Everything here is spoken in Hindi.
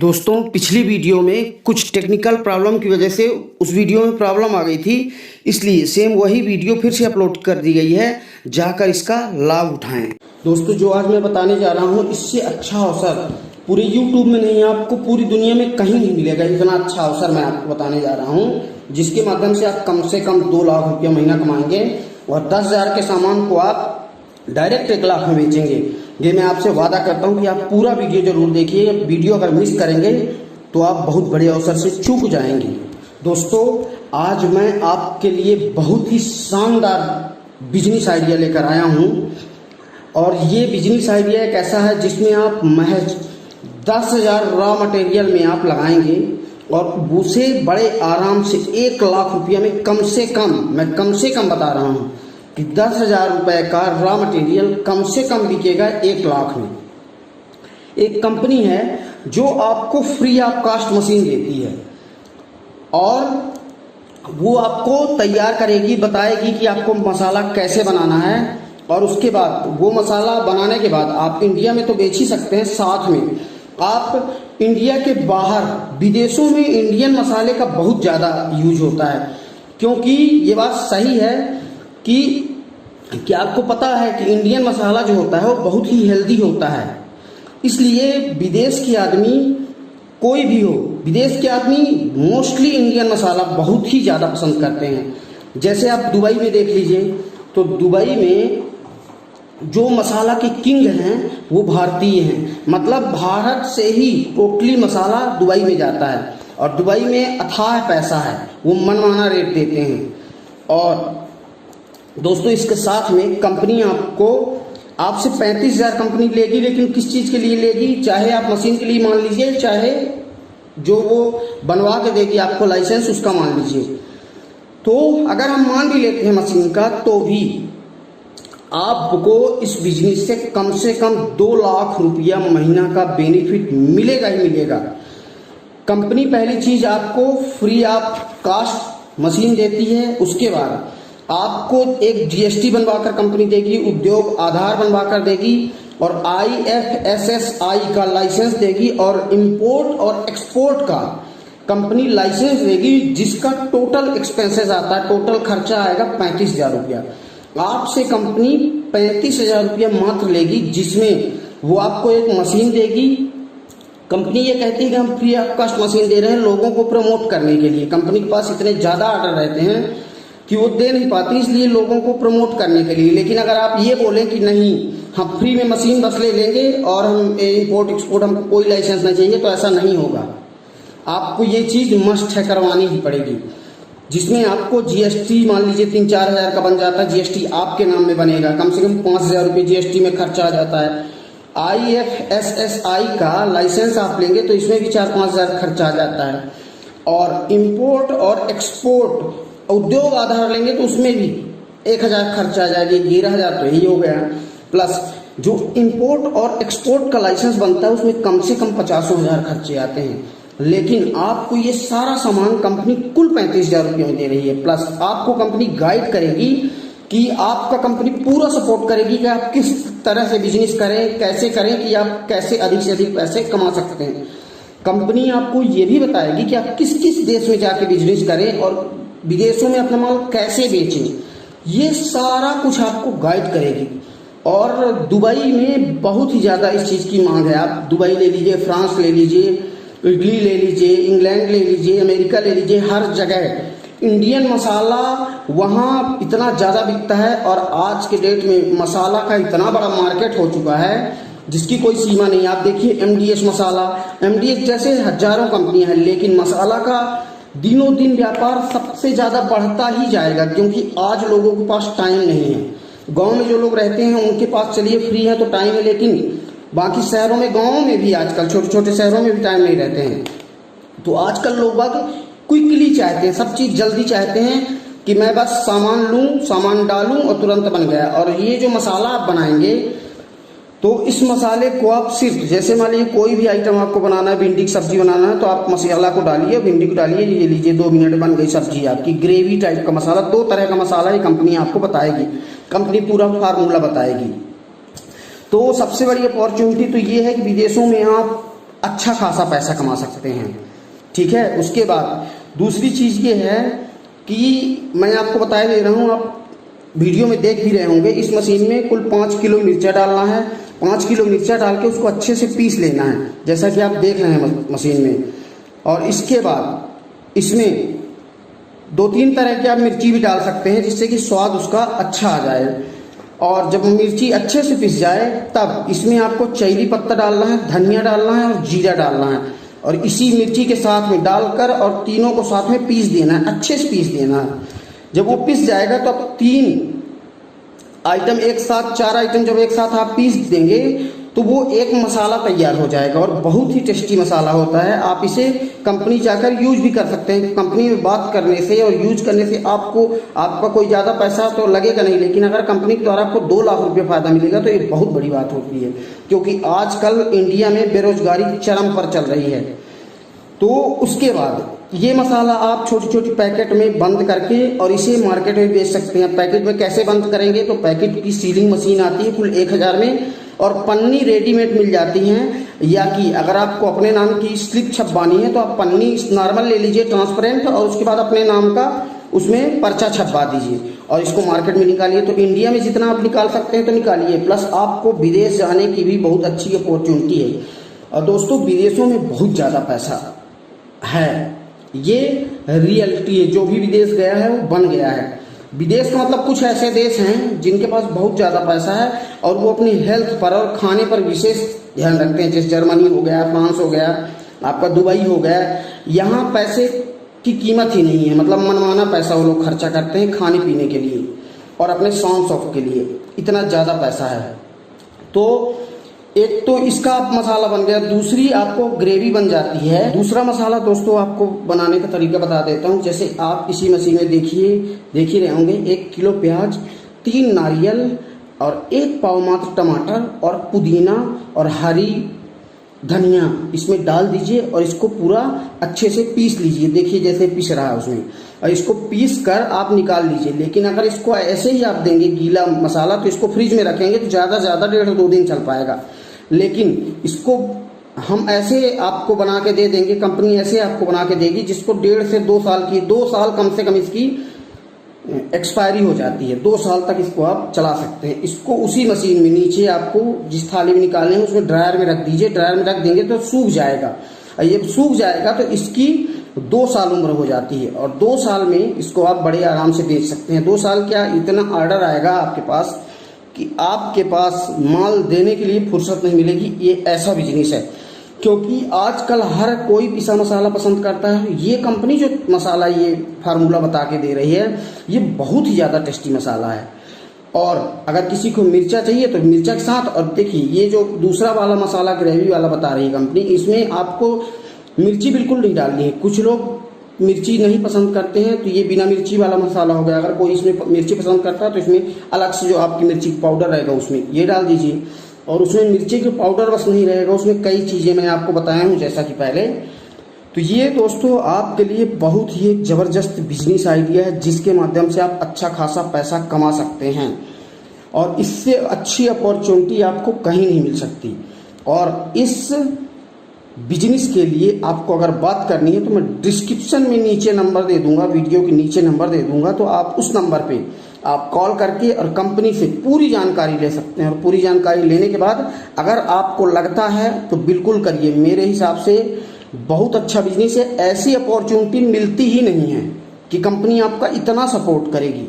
दोस्तों पिछली वीडियो में कुछ टेक्निकल प्रॉब्लम की वजह से उस वीडियो में प्रॉब्लम आ गई थी, इसलिए सेम वही वीडियो फिर से अपलोड कर दी गई है। जाकर इसका लाभ उठाएं। दोस्तों जो आज मैं बताने जा रहा हूँ, इससे अच्छा अवसर पूरे YouTube में नहीं, आपको पूरी दुनिया में कहीं नहीं मिलेगा। इतना अच्छा अवसर मैं आपको बताने जा रहा हूँ, जिसके माध्यम से आप कम से कम 2 लाख रुपया महीना कमाएंगे और 10,000 के सामान को आप डायरेक्ट 1 लाख में बेचेंगे। ये मैं आपसे वादा करता हूँ कि आप पूरा वीडियो जरूर देखिए। वीडियो अगर मिस करेंगे तो आप बहुत बड़े अवसर से चूक जाएंगे। दोस्तों आज मैं आपके लिए बहुत ही शानदार बिजनेस आइडिया लेकर आया हूँ, और ये बिजनेस आइडिया एक ऐसा है जिसमें आप महज 10,000 रॉ मटेरियल में आप लगाएंगे और उसे बड़े आराम से 1 लाख रुपया में कम से कम बता रहा हूँ कि 10,000 रुपये का रॉ मटेरियल कम से कम बिकेगा 1 लाख में। एक कंपनी है जो आपको फ्री ऑफ कास्ट मशीन देती है और वो आपको तैयार करेगी, बताएगी कि आपको मसाला कैसे बनाना है, और उसके बाद वो मसाला बनाने के बाद आप इंडिया में तो बेच ही सकते हैं, साथ में आप इंडिया के बाहर विदेशों में इंडियन मसाले का बहुत ज़्यादा यूज होता है। क्योंकि ये बात सही है कि आपको पता है कि इंडियन मसाला जो होता है वो बहुत ही हेल्दी होता है, इसलिए विदेश के आदमी कोई भी हो, विदेश के आदमी मोस्टली इंडियन मसाला बहुत ही ज़्यादा पसंद करते हैं। जैसे आप दुबई में देख लीजिए, तो दुबई में जो मसाला के किंग हैं वो भारतीय हैं, मतलब भारत से ही टोटली मसाला दुबई में जाता है, और दुबई में अथाह पैसा है, वो मनमाना रेट देते हैं। और दोस्तों इसके साथ में कंपनी आपसे 35,000 कंपनी लेगी, लेकिन किस चीज़ के लिए लेगी? चाहे आप मशीन के लिए मान लीजिए, चाहे जो वो बनवा के देगी आपको लाइसेंस उसका मान लीजिए। तो अगर हम मान भी लेते हैं मशीन का, तो भी आपको इस बिजनेस से कम 2 लाख रुपया महीना का बेनिफिट मिलेगा ही मिलेगा। कंपनी पहली चीज आपको फ्री ऑफ कास्ट मशीन देती है, उसके बाद आपको एक GST बनवाकर कंपनी देगी, उद्योग आधार बनवाकर देगी, और IFSSI का लाइसेंस देगी, और इंपोर्ट और एक्सपोर्ट का कंपनी लाइसेंस देगी, जिसका टोटल एक्सपेंसेस आता है, टोटल खर्चा आएगा 35,000 रुपया। आपसे कंपनी 35,000 रुपया मात्र लेगी, जिसमें वो आपको एक मशीन देगी। कंपनी ये कहती है कि हम फ्री ऑफ कास्ट मशीन दे रहे हैं लोगों को प्रमोट करने के लिए। कंपनी के पास इतने ज़्यादा ऑर्डर रहते हैं कि वो दे नहीं पाती, इसलिए लोगों को प्रमोट करने के लिए। लेकिन अगर आप ये बोलें कि नहीं, हम फ्री में मशीन बस ले लेंगे और हम इंपोर्ट एक्सपोर्ट हमको कोई लाइसेंस नहीं चाहिए, तो ऐसा नहीं होगा। आपको ये चीज़ मस्ट है, करवानी ही पड़ेगी, जिसमें आपको GST मान लीजिए 3-4 हज़ार का बन जाता है। GST आपके नाम में बनेगा, कम से कम 5,000 रुपये GST में खर्चा आ जाता है। IFSSI का लाइसेंस आप लेंगे तो इसमें भी 4-5 हज़ार खर्चा आ जाता है, और इंपोर्ट और एक्सपोर्ट उद्योग आधार लेंगे तो उसमें भी 1,000 खर्चा आ जाएगी, 11,000 तो यही हो गया। प्लस जो इंपोर्ट और एक्सपोर्ट का लाइसेंस बनता है उसमें कम से कम 50,000 खर्चे आते हैं। लेकिन आपको ये सारा सामान कंपनी कुल 35,000 रुपये में दे रही है। प्लस आपको कंपनी गाइड करेगी कि आपका कंपनी पूरा सपोर्ट करेगी कि आप किस तरह से बिजनेस करें, कैसे करें कि आप कैसे अधिक से अधिक पैसे कमा सकते हैं। कंपनी आपको ये भी बताएगी कि आप किस किस देश में जाके बिजनेस करें और विदेशों में अपना माल कैसे बेचें, ये सारा कुछ आपको गाइड करेगी। और दुबई में बहुत ही ज़्यादा इस चीज़ की मांग है। आप दुबई ले लीजिए, फ्रांस ले लीजिए, इटली ले लीजिए, इंग्लैंड ले लीजिए, अमेरिका ले लीजिए, हर जगह इंडियन मसाला वहाँ इतना ज़्यादा बिकता है। और आज के डेट में मसाला का इतना बड़ा मार्केट हो चुका है जिसकी कोई सीमा नहीं। आप देखिए MDS मसाला, MDS जैसे हजारों कंपनियां हैं, लेकिन मसाला का दिनों दिन व्यापार सबसे ज़्यादा बढ़ता ही जाएगा, क्योंकि आज लोगों के पास टाइम नहीं है। गांव में जो लोग रहते हैं उनके पास चलिए फ्री है तो टाइम है, लेकिन बाकी शहरों में, गाँव में भी आजकल छोटे छोटे शहरों में भी टाइम नहीं रहते हैं। तो आजकल लोग बाग क्विकली चाहते हैं, सब चीज़ जल्दी चाहते हैं कि मैं बस सामान लूँ, सामान डालूँ और तुरंत बन गया। और ये जो मसाला आप बनाएंगे, तो इस मसाले को आप सिर्फ, जैसे मान लीजिए कोई भी आइटम आपको बनाना है, भिंडी की सब्जी बनाना है, तो आप मसाला को डालिए, भिंडी को डालिए, ये लीजिए 2 मिनट बन गई सब्जी आपकी। ग्रेवी टाइप का मसाला, 2 तरह का मसाला ये कंपनी आपको बताएगी, कंपनी पूरा फार्मूला बताएगी। तो सबसे बड़ी अपॉर्चुनिटी तो ये है कि विदेशों में आप अच्छा खासा पैसा कमा सकते हैं। ठीक है, उसके बाद दूसरी चीज़ ये है कि मैं आपको बता दे रहा हूँ, आप वीडियो में देख भी रहे होंगे, इस मशीन में कुल 5 किलो मिर्चा डालना है। 5 किलो मिर्चा डाल के उसको अच्छे से पीस लेना है, जैसा कि आप देख रहे हैं मशीन में। और इसके बाद इसमें 2-3 तरह की आप मिर्ची भी डाल सकते हैं, जिससे कि स्वाद उसका अच्छा आ जाए। और जब मिर्ची अच्छे से पिस जाए तब इसमें आपको चैली पत्ता डालना है, धनिया डालना है और जीरा डालना है, और इसी मिर्ची के साथ में डालकर और तीनों को साथ में पीस देना है, अच्छे से पीस देना है। जब वो पिस जाएगा तो आप 3 आइटम एक साथ, 4 आइटम जब एक साथ आप पीस देंगे तो वो एक मसाला तैयार हो जाएगा, और बहुत ही टेस्टी मसाला होता है। आप इसे कंपनी जाकर यूज भी कर सकते हैं। कंपनी में बात करने से और यूज करने से आपका कोई ज़्यादा पैसा तो लगेगा नहीं, लेकिन अगर कंपनी के द्वारा आपको 2 लाख रुपये फ़ायदा मिलेगा तो ये बहुत बड़ी बात होती है, क्योंकि आजकल इंडिया में बेरोजगारी चरम पर चल रही है। तो उसके बाद ये मसाला आप छोटी छोटी पैकेट में बंद करके और इसे मार्केट में बेच सकते हैं। पैकेट में कैसे बंद करेंगे, तो पैकेट की सीलिंग मशीन आती है कुल 1000 में, और पन्नी रेडीमेड मिल जाती हैं, या कि अगर आपको अपने नाम की स्लिप छपवानी है तो आप पन्नी नॉर्मल ले लीजिए ट्रांसपेरेंट, और उसके बाद अपने नाम का उसमें पर्चा छपवा दीजिए और इसको मार्केट में निकालिए। तो इंडिया में जितना आप निकाल सकते हैं तो निकालिए, प्लस आपको विदेश जाने की भी बहुत अच्छी अपॉर्चुनिटी है। और दोस्तों, विदेशों में बहुत ज़्यादा पैसा है, ये रियलिटी है। जो भी विदेश गया है वो बन गया है। विदेश का मतलब कुछ ऐसे देश हैं जिनके पास बहुत ज़्यादा पैसा है और वो अपनी हेल्थ पर और खाने पर विशेष ध्यान रखते हैं, जैसे जर्मनी हो गया, फ्रांस हो गया, आपका दुबई हो गया। यहाँ पैसे की कीमत ही नहीं है, मतलब मनमाना पैसा वो लोग खर्चा करते हैं खाने पीने के लिए और अपने शौक शौक के लिए, इतना ज़्यादा पैसा है। तो एक तो इसका मसाला बन गया, दूसरी आपको ग्रेवी बन जाती है। दूसरा मसाला दोस्तों आपको बनाने का तरीका बता देता हूँ। जैसे आप इसी मशीन में देख ही रहे होंगे, 1 किलो प्याज, 3 नारियल और 1 पाव मात्र टमाटर और पुदीना और हरी धनिया इसमें डाल दीजिए और इसको पूरा अच्छे से पीस लीजिए। देखिए जैसे पीस रहा है उसमें, और इसको पीस कर आप निकाल लीजिए। लेकिन अगर इसको ऐसे ही आप देंगे गीला मसाला तो इसको फ्रिज में रखेंगे तो ज़्यादा 1.5-2 दिन चल पाएगा। लेकिन इसको हम ऐसे आपको बना के दे देंगे, कंपनी ऐसे आपको बना के देगी जिसको 1.5 से 2 साल की, 2 साल कम से कम इसकी एक्सपायरी हो जाती है। 2 साल तक इसको आप चला सकते हैं। इसको उसी मशीन में नीचे आपको जिस थाली में निकालने हैं उसमें ड्रायर में रख दीजिए। ड्रायर में रख देंगे तो सूख जाएगा, और ये सूख जाएगा तो इसकी 2 साल उम्र हो जाती है, और 2 साल में इसको आप बड़े आराम से बेच सकते हैं। 2 साल क्या, इतना ऑर्डर आएगा आपके पास कि आपके पास माल देने के लिए फुर्सत नहीं मिलेगी। ये ऐसा बिजनेस है, क्योंकि आजकल हर कोई पिसा मसाला पसंद करता है। ये कंपनी जो मसाला ये फार्मूला बता के दे रही है, ये बहुत ही ज़्यादा टेस्टी मसाला है। और अगर किसी को मिर्चा चाहिए तो मिर्चा के साथ, और देखिए ये जो दूसरा वाला मसाला ग्रेवी वाला बता रही है कंपनी, इसमें आपको मिर्ची बिल्कुल नहीं डालनी है। कुछ लोग मिर्ची नहीं पसंद करते हैं तो ये बिना मिर्ची वाला मसाला हो गया। अगर कोई इसमें मिर्ची पसंद करता है तो इसमें अलग से जो आपकी मिर्ची पाउडर रहेगा उसमें ये डाल दीजिए। और उसमें मिर्ची के पाउडर बस नहीं रहेगा, उसमें कई चीज़ें मैं आपको बताया हूँ जैसा कि पहले। तो ये दोस्तों आपके लिए बहुत ही एक ज़बरदस्त बिजनेस आइडिया है, जिसके माध्यम से आप अच्छा खासा पैसा कमा सकते हैं, और इससे अच्छी अपॉर्चुनिटी आपको कहीं नहीं मिल सकती। और इस बिजनेस के लिए आपको अगर बात करनी है तो मैं डिस्क्रिप्शन में नीचे नंबर दे दूंगा, वीडियो के नीचे नंबर दे दूंगा, तो आप उस नंबर पे आप कॉल करके और कंपनी से पूरी जानकारी ले सकते हैं। और पूरी जानकारी लेने के बाद अगर आपको लगता है तो बिल्कुल करिए। मेरे हिसाब से बहुत अच्छा बिजनेस है। ऐसी अपॉर्चुनिटी मिलती ही नहीं है कि कंपनी आपका इतना सपोर्ट करेगी।